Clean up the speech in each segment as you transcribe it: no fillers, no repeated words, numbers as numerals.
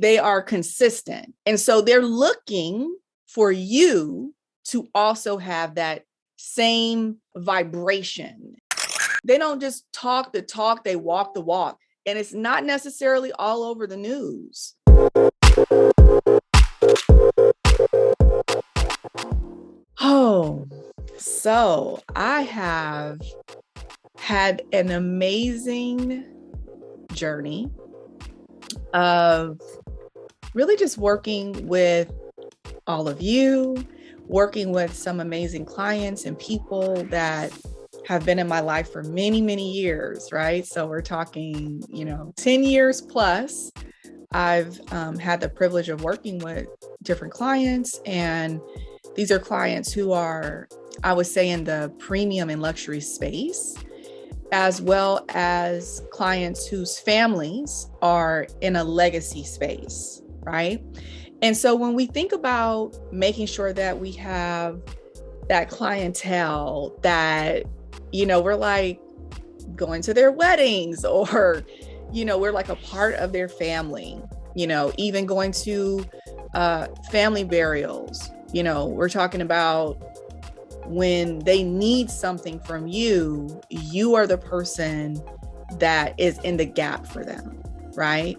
They are consistent. And so they're looking for you to also have that same vibration. They don't just talk the talk, they walk the walk. And it's not necessarily all over the news. Oh, so I have had an amazing journey of really just working with all of you, working with some amazing clients and people that have been in my life for many, many years, right? So we're talking, 10 years plus. I've had the privilege of working with different clients, and these are clients who are, I would say, in the premium and luxury space, as well as clients whose families are in a legacy space, right? And so when we think about making sure that we have that clientele that, we're like going to their weddings, or, we're like a part of their family, even going to family burials, we're talking about when they need something from you, you are the person that is in the gap for them, right?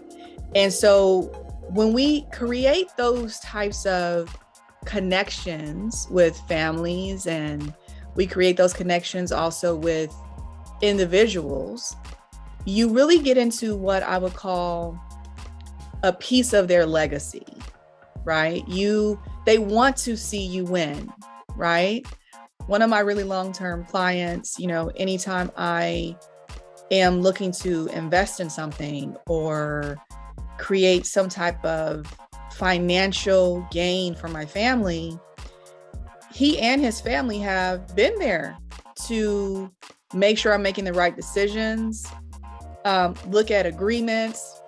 And so when we create those types of connections with families, and we create those connections also with individuals, you really get into what I would call a piece of their legacy, right? They want to see you win, right? One of my really long-term clients, anytime I am looking to invest in something or create some type of financial gain for my family, he and his family have been there to make sure I'm making the right decisions, look at agreements,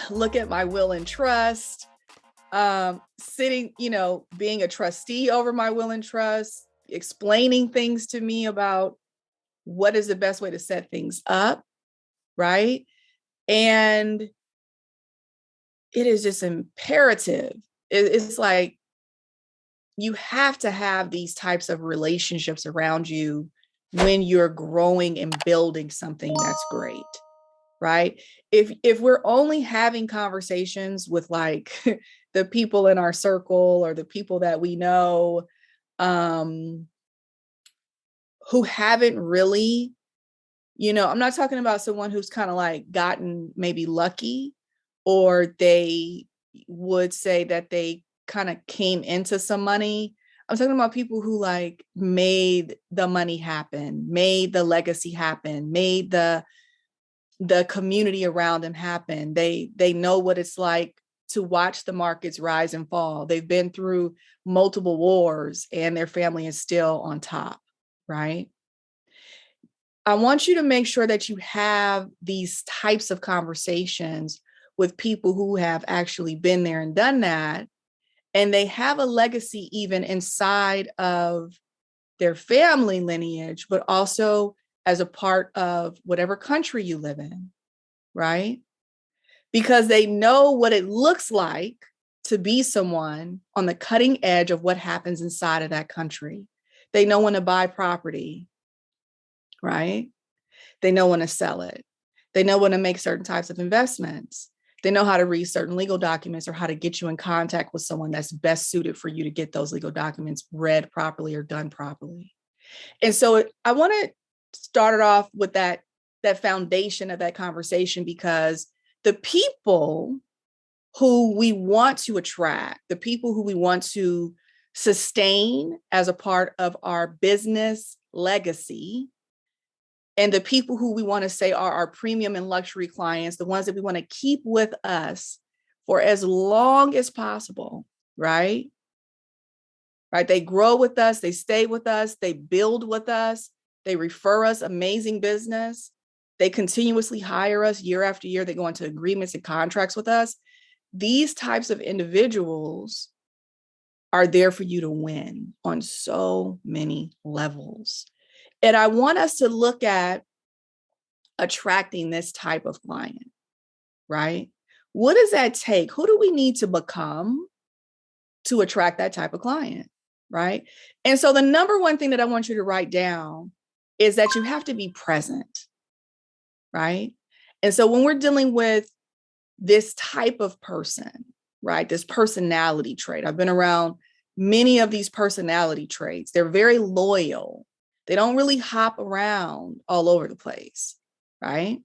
look at my will and trust, sitting, being a trustee over my will and trust, explaining things to me about what is the best way to set things up, right? And it is just imperative. It's like you have to have these types of relationships around you when you're growing and building something that's great, right? If we're only having conversations with like the people in our circle or the people that we know, who haven't really, I'm not talking about someone who's kind of like gotten maybe lucky, or they would say that they kind of came into some money. I'm talking about people who like made the money happen, made the legacy happen, made the community around them happen. They know what it's like to watch the markets rise and fall. They've been through multiple wars and their family is still on top, right? I want you to make sure that you have these types of conversations with people who have actually been there and done that. And they have a legacy even inside of their family lineage, but also as a part of whatever country you live in, right? Because they know what it looks like to be someone on the cutting edge of what happens inside of that country. They know when to buy property, right? They know when to sell it. They know when to make certain types of investments. They know how to read certain legal documents, or how to get you in contact with someone that's best suited for you to get those legal documents read properly or done properly. And so I want to start it off with that foundation of that conversation, because the people who we want to attract, the people who we want to sustain as a part of our business legacy, and the people who we want to say are our premium and luxury clients, the ones that we want to keep with us for as long as possible, right? Right? They grow with us, they stay with us, they build with us, they refer us amazing business, they continuously hire us year after year, they go into agreements and contracts with us. These types of individuals are there for you to win on so many levels. And I want us to look at attracting this type of client, right? What does that take? Who do we need to become to attract that type of client? Right. And so the number one thing that I want you to write down is that you have to be present. Right. And so when we're dealing with this type of person, right, this personality trait, I've been around many of these personality traits. They're very loyal. They don't really hop around all over the place. Right.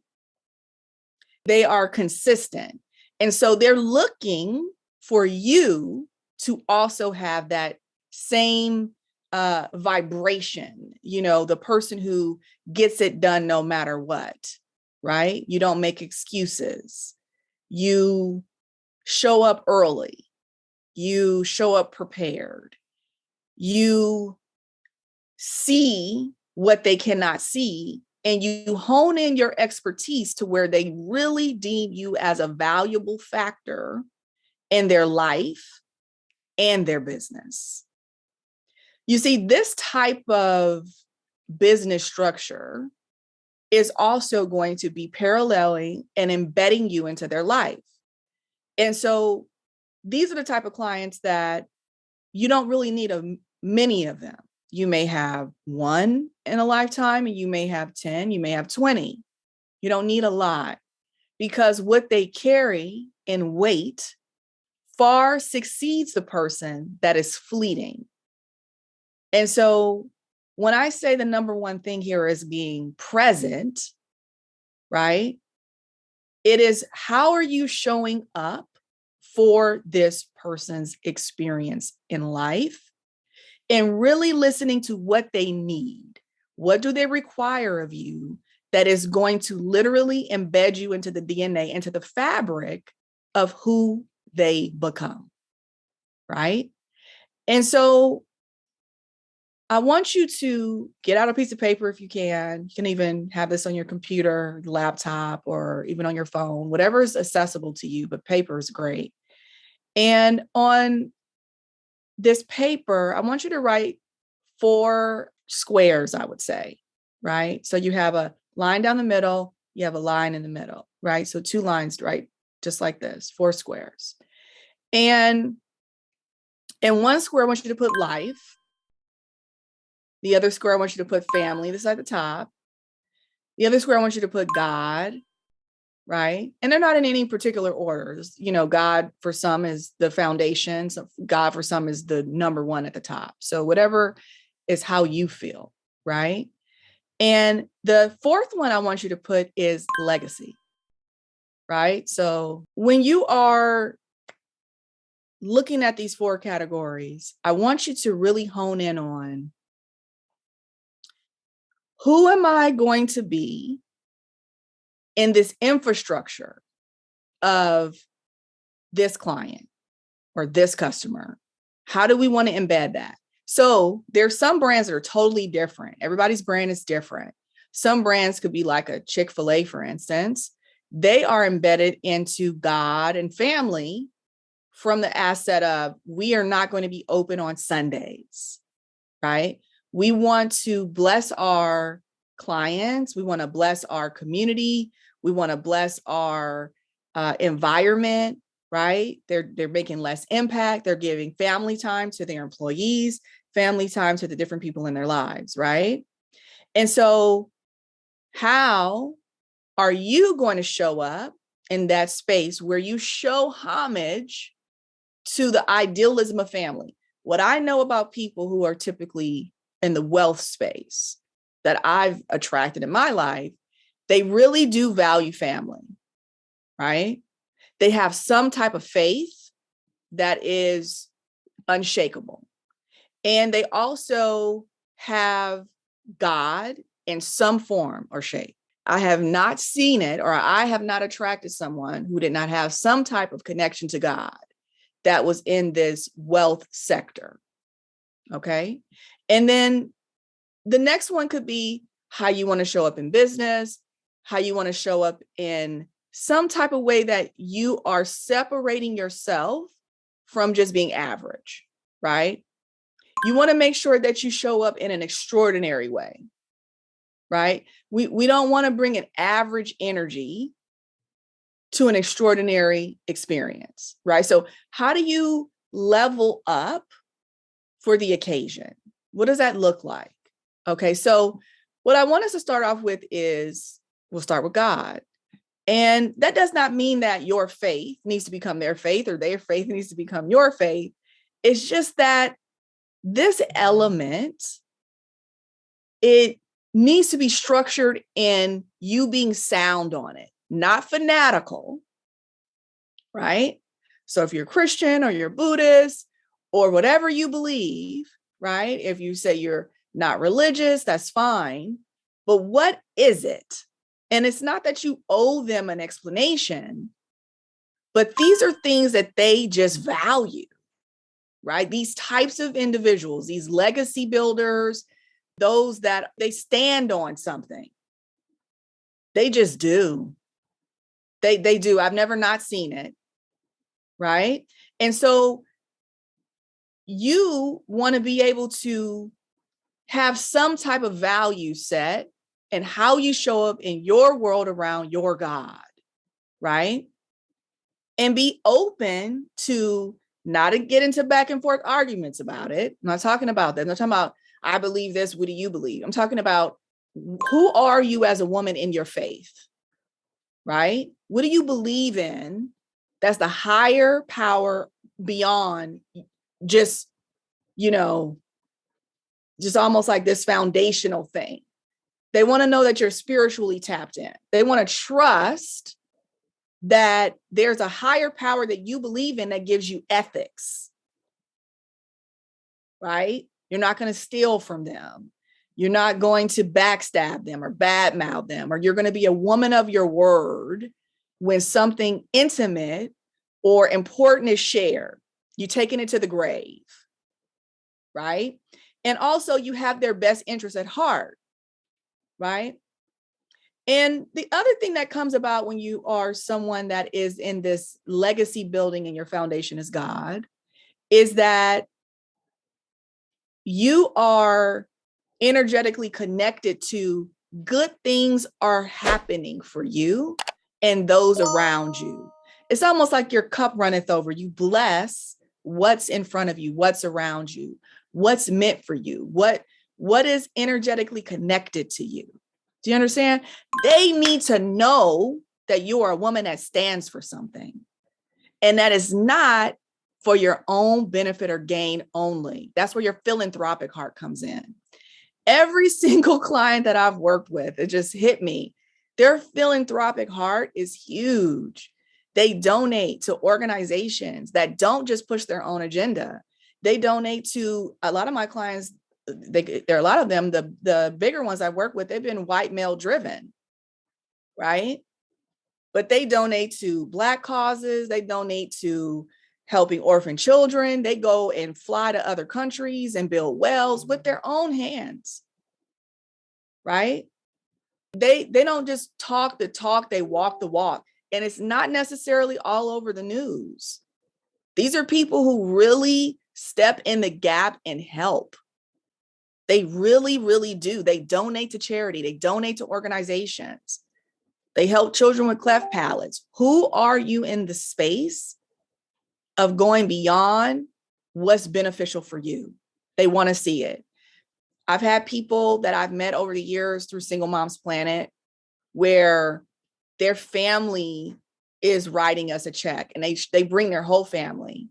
They are consistent. And so they're looking for you to also have that same vibration, the person who gets it done no matter what, right? You don't make excuses. You show up early. You show up prepared. You see what they cannot see, and you hone in your expertise to where they really deem you as a valuable factor in their life and their business. You see, this type of business structure is also going to be paralleling and embedding you into their life. And so these are the type of clients that you don't really need many of them. You may have one in a lifetime, and you may have 10, you may have 20. You don't need a lot, because what they carry in weight far succeeds the person that is fleeting. And so when I say the number one thing here is being present, right? It is, how are you showing up for this person's experience in life, and really listening to what they need. What do they require of you that is going to literally embed you into the DNA, into the fabric of who they become, right? And so I want you to get out a piece of paper if you can. You can even have this on your computer, laptop, or even on your phone, whatever is accessible to you, but paper is great. And on this paper, I want you to write 4 squares, I would say, right? So you have a line down the middle, you have a line in the middle, right? So 2 lines, right? Just like this, 4 squares. And in one square, I want you to put life. The other square, I want you to put family. This is at the top. The other square, I want you to put God, right? And they're not in any particular orders. God for some is the foundation. So God for some is the number 1 at the top. So whatever is how you feel, right? And the 4th one I want you to put is legacy, right? So when you are looking at these 4 categories, I want you to really hone in on, who am I going to be in this infrastructure of this client or this customer? How do we want to embed that? So there's some brands that are totally different. Everybody's brand is different. Some brands could be like a Chick-fil-A, for instance. They are embedded into God and family from the asset of, we are not going to be open on Sundays, right? We want to bless our clients. We want to bless our community. We want to bless our environment, right? They're making less impact. They're giving family time to their employees, family time to the different people in their lives, right? And so how are you going to show up in that space where you show homage to the idealism of family? What I know about people who are typically in the wealth space that I've attracted in my life, they really do value family, right? They have some type of faith that is unshakable. And they also have God in some form or shape. I have not seen it, or I have not attracted someone who did not have some type of connection to God that was in this wealth sector. Okay. And then the next one could be how you want to show up in business, how you want to show up in some type of way that you are separating yourself from just being average, right? You want to make sure that you show up in an extraordinary way, right? We don't want to bring an average energy to an extraordinary experience, right? So how do you level up for the occasion? What does that look like? Okay, so what I want us to start off with is we'll start with God. And that does not mean that your faith needs to become their faith or their faith needs to become your faith. It's just that this element, it needs to be structured in you being sound on it, not fanatical, right? So if you're Christian or you're Buddhist or whatever you believe, right? If you say you're not religious, that's fine. But what is it? And it's not that you owe them an explanation, but these are things that they just value, right? These types of individuals, these legacy builders, those that they stand on something. They just do. They do. I've never not seen it, right? And so you want to be able to have some type of value set and how you show up in your world around your God, right? And be open to not to get into back and forth arguments about it. I'm not talking about that. I'm not talking about, I believe this, what do you believe? I'm talking about who are you as a woman in your faith, right? What do you believe in? That's the higher power beyond just, just almost like this foundational thing. They want to know that you're spiritually tapped in. They want to trust that there's a higher power that you believe in that gives you ethics, right? You're not going to steal from them. You're not going to backstab them or badmouth them, or you're going to be a woman of your word when something intimate or important is shared. You're taking it to the grave, right? And also you have their best interest at heart, right? And the other thing that comes about when you are someone that is in this legacy building and your foundation is God, is that you are energetically connected to good things are happening for you and those around you. It's almost like your cup runneth over. You bless what's in front of you, what's around you, what's meant for you, what is energetically connected to you. Do you understand? They need to know that you are a woman that stands for something and that is not for your own benefit or gain only. That's where your philanthropic heart comes in. Every single client that I've worked with, it just hit me. Their philanthropic heart is huge. They donate to organizations that don't just push their own agenda. They donate to a lot of my clients. There are a lot of them, the bigger ones I work with, they've been white male driven, right? But they donate to Black causes. They donate to helping orphan children. They go and fly to other countries and build wells with their own hands, right? They don't just talk the talk, they walk the walk. And it's not necessarily all over the news. These are people who really step in the gap and help. They really, really do. They donate to charity. They donate to organizations. They help children with cleft palates. Who are you in the space of going beyond what's beneficial for you? They want to see it. I've had people that I've met over the years through Single Moms Planet where their family is writing us a check and they bring their whole family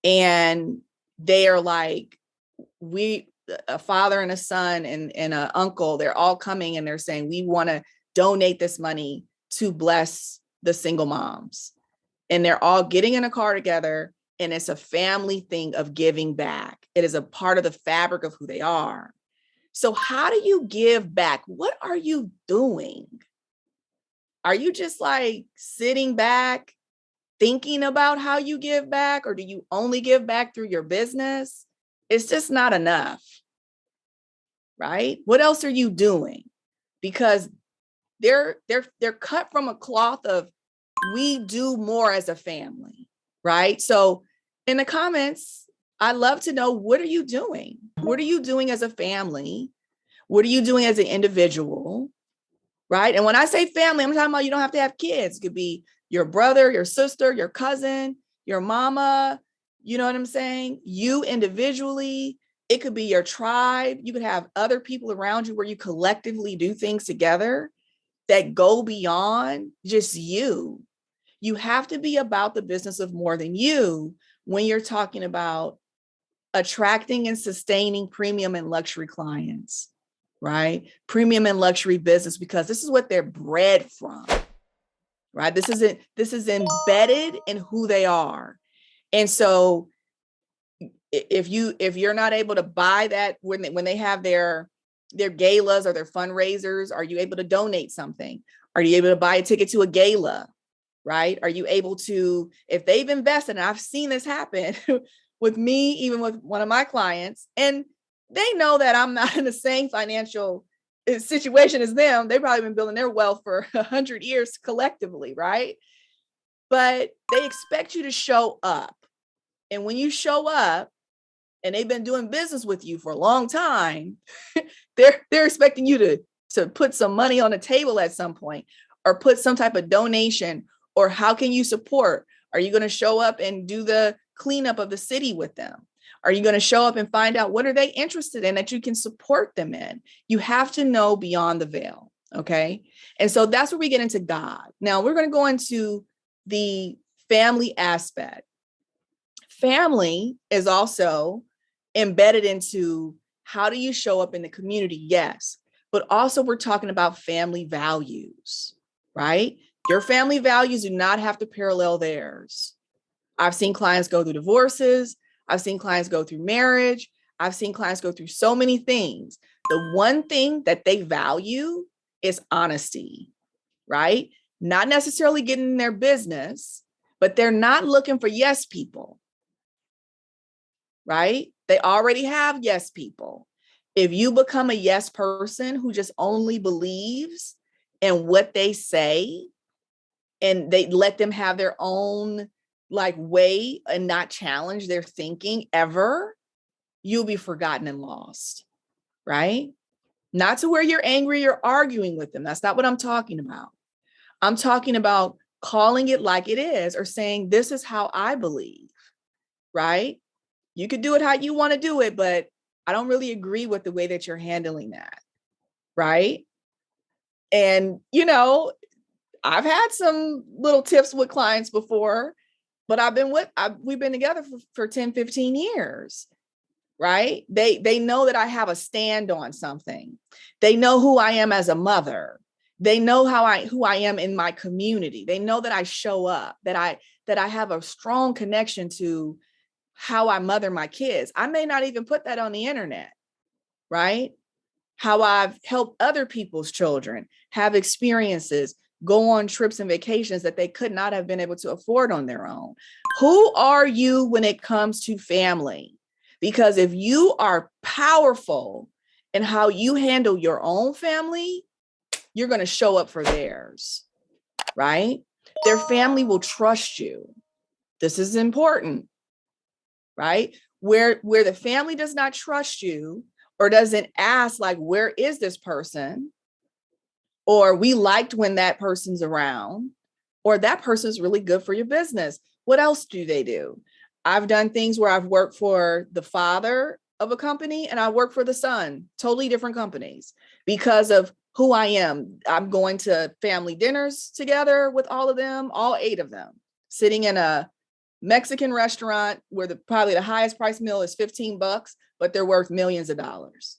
and they are like, a father and a son and an uncle, they're all coming and they're saying, we want to donate this money to bless the single moms. And they're all getting in a car together and it's a family thing of giving back. It is a part of the fabric of who they are. So how do you give back? What are you doing? Are you just like sitting back thinking about how you give back, or do you only give back through your business? It's just not enough, right? What else are you doing? Because they're cut from a cloth of we do more as a family, right? So in the comments, I love to know, what are you doing? What are you doing as a family? What are you doing as an individual, right? And when I say family, I'm talking about you don't have to have kids. It could be your brother, your sister, your cousin, your mama, you know what I'm saying? You individually, it could be your tribe. You could have other people around you where you collectively do things together that go beyond just you. You have to be about the business of more than you when you're talking about attracting and sustaining premium and luxury clients, right? Premium and luxury business, because this is what they're bred from, right? This is embedded in who they are. And so if you're not able to buy that when they have their galas or their fundraisers, are you able to donate something? Are you able to buy a ticket to a gala? Right? Are you able to, if they've invested, and I've seen this happen with me, even with one of my clients, and they know that I'm not in the same financial situation as them. They've probably been building their wealth for 100 years collectively, right? But they expect you to show up. And when you show up, and they've been doing business with you for a long time, they're expecting you to put some money on the table at some point, or put some type of donation, or how can you support? Are you going to show up and do the cleanup of the city with them? Are you going to show up and find out what are they interested in that you can support them in? You have to know beyond the veil. Okay. And so that's where we get into God. Now we're going to go into the family aspect. Family is also embedded into how do you show up in the community? Yes. But also we're talking about family values, right? Your family values do not have to parallel theirs. I've seen clients go through divorces. I've seen clients go through marriage. I've seen clients go through so many things. The one thing that they value is honesty, right? Not necessarily getting in their business, but they're not looking for yes people, right? They already have yes people. If you become a yes person who just only believes in what they say, and they let them have their own like way and not challenge their thinking ever, you'll be forgotten and lost, right? Not to where you're angry or arguing with them. That's not what I'm talking about. I'm talking about calling it like it is, or saying, this is how I believe, right? You could do it how you want to do it, but I don't really agree with the way that you're handling that, right? And, I've had some little tips with clients before, but we've been together for 10, 15 years, right? They know that I have a stand on something. They know who I am as a mother. They know who I am in my community. They know that I show up, that I have a strong connection to how I mother my kids. I may not even put that on the internet, right? How I've helped other people's children have experiences, go on trips and vacations that they could not have been able to afford on their own. Who are you when it comes to family? Because if you are powerful in how you handle your own family, you're going to show up for theirs, right? Their family will trust you. This is important, right? Where the family does not trust you, or doesn't ask, like, where is this person? Or we liked when that person's around, or that person's really good for your business. What else do they do? I've done things where I've worked for the father of a company and I work for the son, totally different companies, because of who I am. I'm going to family dinners together with all of them, all 8 of them, sitting in a Mexican restaurant where probably the highest price meal is $15, but they're worth millions of dollars,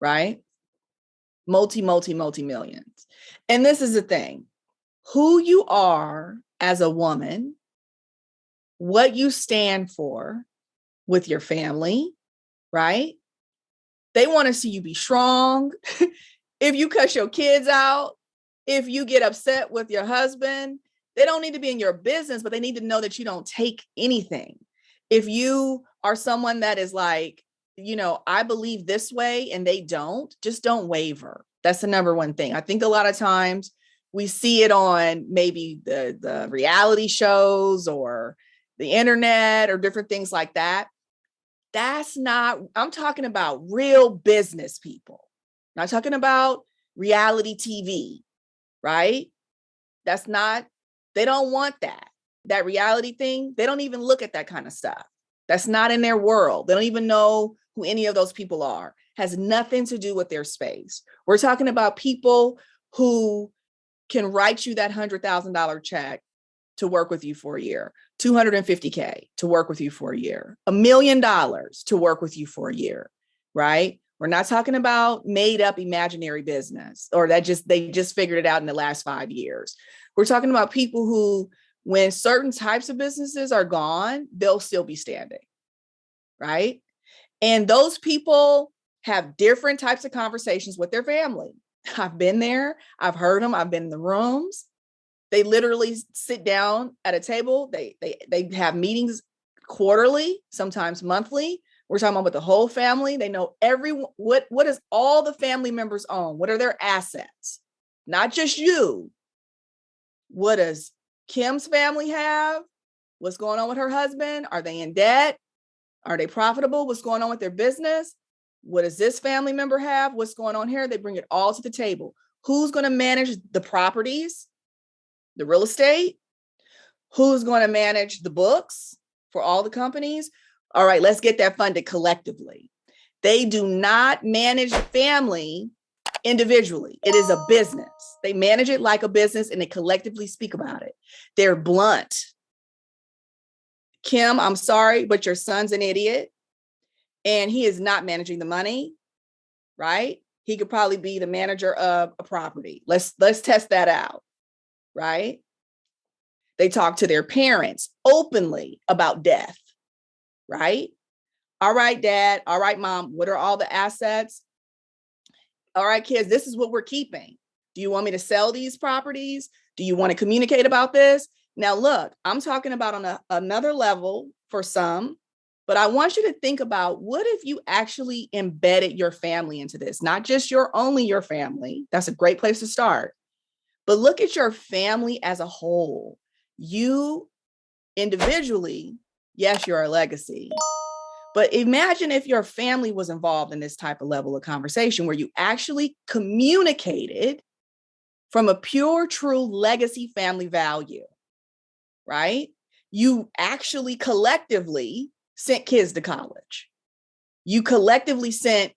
right? Multi millions. And this is the thing, who you are as a woman, what you stand for with your family, right? They want to see you be strong. If you cuss your kids out, if you get upset with your husband, they don't need to be in your business, but they need to know that you don't take anything. If you are someone that is like, I believe this way and they don't, just don't waver. That's the number one thing. I think a lot of times we see it on maybe the reality shows or the internet or different things like that. That's not, I'm talking about real business people. Not talking about reality TV, right? That's not They don't want that reality thing. They don't even look at that kind of stuff. That's not in their world. They don't even know who any of those people are. Has nothing to do with their space. We're talking about people who can write you that $100,000 check to work with you for a year, $250K to work with you for a year, $1 million to work with you for a year, right? We're not talking about made up imaginary business or they just figured it out in the last 5 years. We're talking about people who, when certain types of businesses are gone, they'll still be standing, right? And those people have different types of conversations with their family. I've been there. I've heard them. I've been in the rooms. They literally sit down at a table. They have meetings quarterly, sometimes monthly. We're talking about with the whole family. They know what does all the family members own? What are their assets? Not just you. What does Kim's family have? What's going on with her husband? Are they in debt? Are they profitable? What's going on with their business? What does this family member have? What's going on here? They bring it all to the table. Who's going to manage the properties, the real estate? Who's going to manage the books for all the companies? All right, let's get that funded collectively. They do not manage family individually. It is a business. They manage it like a business and they collectively speak about it. They're blunt. Kim, I'm sorry, but your son's an idiot and he is not managing the money, right? He could probably be the manager of a property. Let's test that out, right? They talk to their parents openly about death, right? All right, dad. All right, mom. What are all the assets? All right, kids, this is what we're keeping. Do you want me to sell these properties? Do you want to communicate about this? Now, look, I'm talking about on another level for some, but I want you to think about what if you actually embedded your family into this, not just only your family. That's a great place to start. But look at your family as a whole. You individually, yes, you're a legacy. But imagine if your family was involved in this type of level of conversation where you actually communicated from a pure, true legacy family value, right? You actually collectively sent kids to college. You collectively sent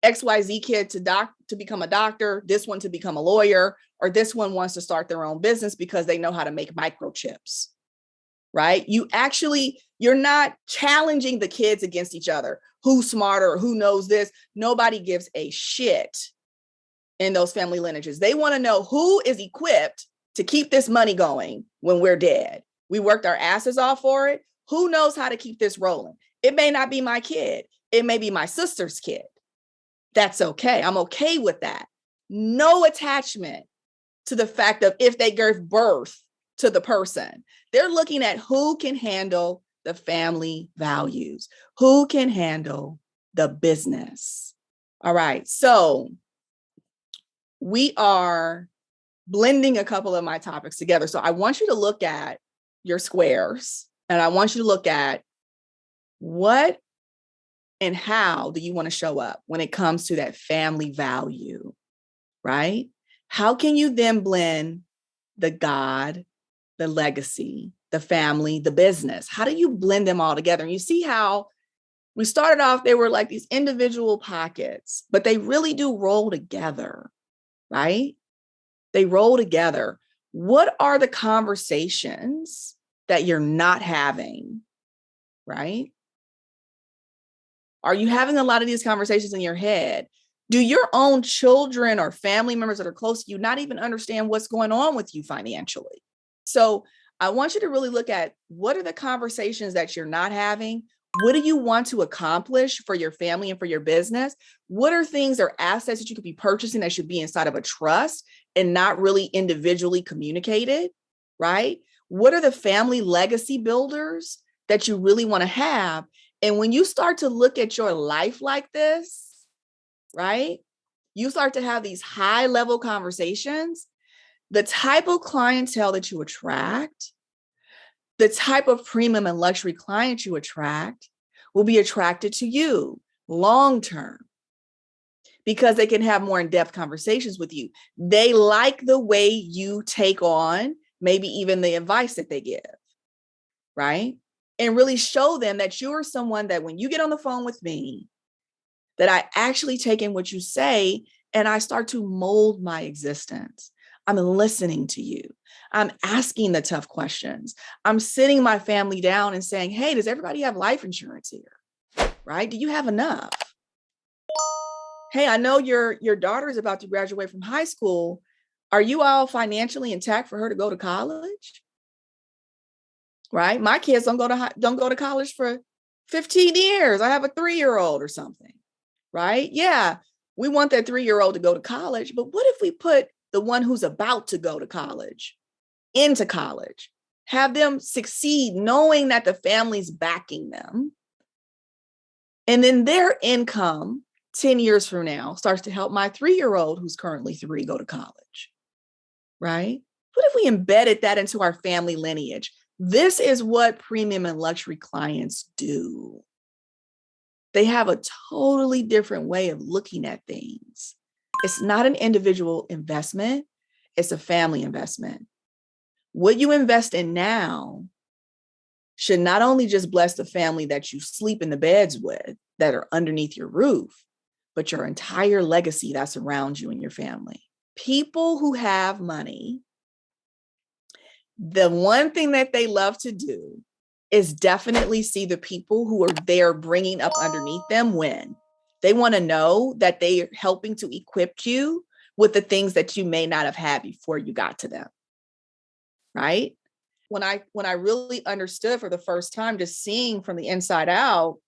XYZ kid to become a doctor, this one to become a lawyer, or this one wants to start their own business because they know how to make microchips, right? You're not challenging the kids against each other. Who's smarter or who knows this? Nobody gives a shit in those family lineages. They want to know who is equipped to keep this money going when we're dead. We worked our asses off for it. Who knows how to keep this rolling? It may not be my kid. It may be my sister's kid. That's okay. I'm okay with that. No attachment to the fact of if they gave birth to the person. They're looking at who can handle the family values, who can handle the business. All right. So we are blending a couple of my topics together. So I want you to look at your squares and I want you to look at what and how do you want to show up when it comes to that family value, right? How can you then blend the God, the legacy, the family, the business? How do you blend them all together? And you see how we started off, they were like these individual pockets, but they really do roll together, right? They roll together. What are the conversations that you're not having, right? Are you having a lot of these conversations in your head? Do your own children or family members that are close to you not even understand what's going on with you financially? So I want you to really look at what are the conversations that you're not having? What do you want to accomplish for your family and for your business? What are things or assets that you could be purchasing that should be inside of a trust and not really individually communicated, right? What are the family legacy builders that you really want to have? And when you start to look at your life like this, right, you start to have these high level conversations, the type of clientele that you attract, the type of premium and luxury client you attract will be attracted to you long term because they can have more in-depth conversations with you. They like the way you take on maybe even the advice that they give, right? And really show them that you are someone that when you get on the phone with me, that I actually take in what you say and I start to mold my existence. I'm listening to you. I'm asking the tough questions. I'm sitting my family down and saying, hey, does everybody have life insurance here? Right? Do you have enough? Hey, I know your daughter is about to graduate from high school. Are you all financially intact for her to go to college? Right? My kids don't go to college for 15 years. I have a 3-year-old or something. Right? Yeah, we want that 3-year-old to go to college, but what if we put the one who's about to go to college into college, have them succeed knowing that the family's backing them, and then their income 10 years from now starts to help my 3-year-old who's currently 3 go to college, right? What if we embedded that into our family lineage? This is what premium and luxury clients do. They have a totally different way of looking at things. It's not an individual investment. It's a family investment. What you invest in now should not only just bless the family that you sleep in the beds with, that are underneath your roof, but your entire legacy that surrounds you and your family. People who have money, the one thing that they love to do is definitely see the people who are there bringing up underneath them win. They want to know that they are helping to equip you with the things that you may not have had before you got to them, right? When I really understood for the first time, just seeing from the inside out,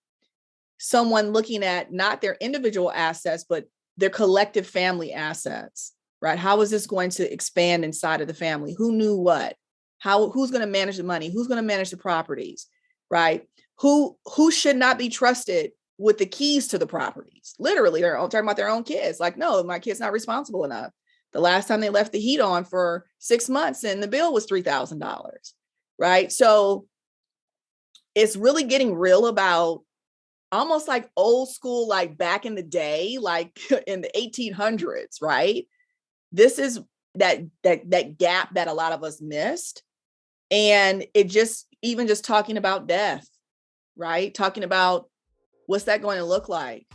someone looking at not their individual assets, but their collective family assets, right? How is this going to expand inside of the family? Who knew what? Who's going to manage the money? Who's going to manage the properties, right? Who should not be trusted with the keys to the properties? Literally, they're all talking about their own kids. Like, no, my kid's not responsible enough. The last time they left the heat on for 6 months and the bill was $3,000, right? So it's really getting real about almost like old school, like back in the day, like in the 1800s, right? This is that gap that a lot of us missed. And it just, even just talking about death, right? Talking about what's that going to look like,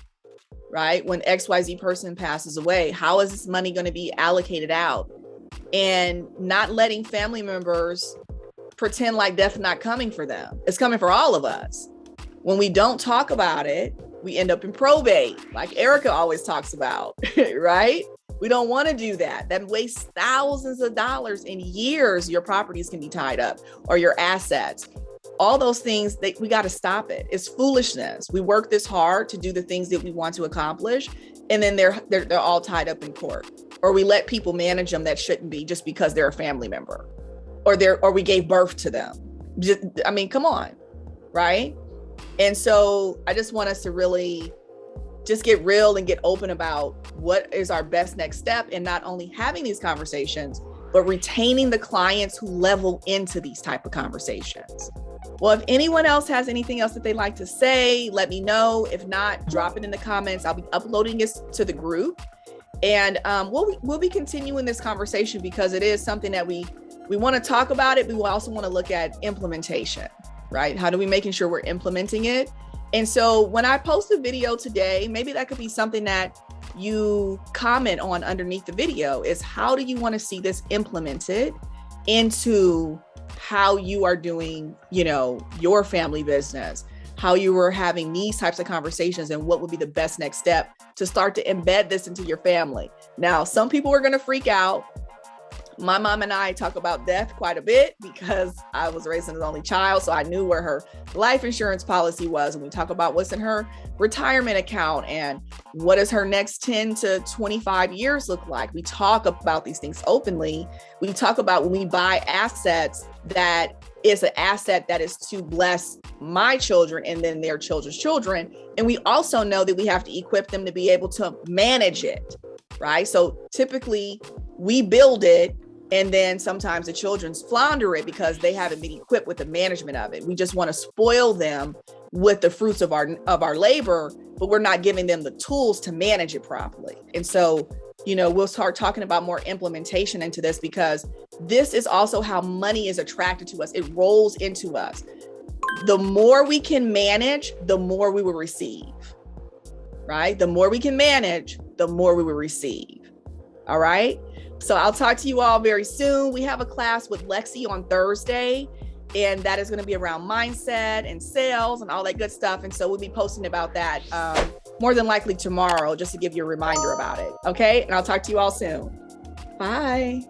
right? When XYZ person passes away, how is this money going to be allocated out? And not letting family members pretend like death's not coming for them. It's coming for all of us. When we don't talk about it, we end up in probate, like Erica always talks about, right? We don't want to do that. That wastes thousands of dollars in years. Your properties can be tied up or your assets. All those things, we got to stop it. It's foolishness. We work this hard to do the things that we want to accomplish, and then they're all tied up in court. Or we let people manage them that shouldn't be just because they're a family member, or we gave birth to them. I mean, come on, right? And so I just want us to really just get real and get open about what is our best next step, and not only having these conversations, but retaining the clients who level into these type of conversations. Well, if anyone else has anything else that they'd like to say, let me know. If not, drop it in the comments. I'll be uploading this to the group, and we'll be continuing this conversation because it is something that we want to talk about it. But we also want to look at implementation, right? How do we making sure we're implementing it? And so when I post a video today, maybe that could be something that you comment on underneath the video, is how do you want to see this implemented into how you are doing, your family business, how you were having these types of conversations, and what would be the best next step to start to embed this into your family. Now, some people are going to freak out. My mom and I talk about death quite a bit because I was raised as an only child. So I knew where her life insurance policy was. And we talk about what's in her retirement account and what does her next 10 to 25 years look like. We talk about these things openly. We talk about when we buy assets, that is an asset that is to bless my children and then their children's children. And we also know that we have to equip them to be able to manage it, right? So typically we build it, and then sometimes the children flounder it because they haven't been equipped with the management of it. We just want to spoil them with the fruits of our labor, but we're not giving them the tools to manage it properly. And so we'll start talking about more implementation into this, because this is also how money is attracted to us. It rolls into us. The more we can manage, the more we will receive, right? The more we can manage, the more we will receive. All right. So I'll talk to you all very soon. We have a class with Lexi on Thursday, and that is going to be around mindset and sales and all that good stuff. And so we'll be posting about that more than likely tomorrow, just to give you a reminder about it. Okay. And I'll talk to you all soon. Bye.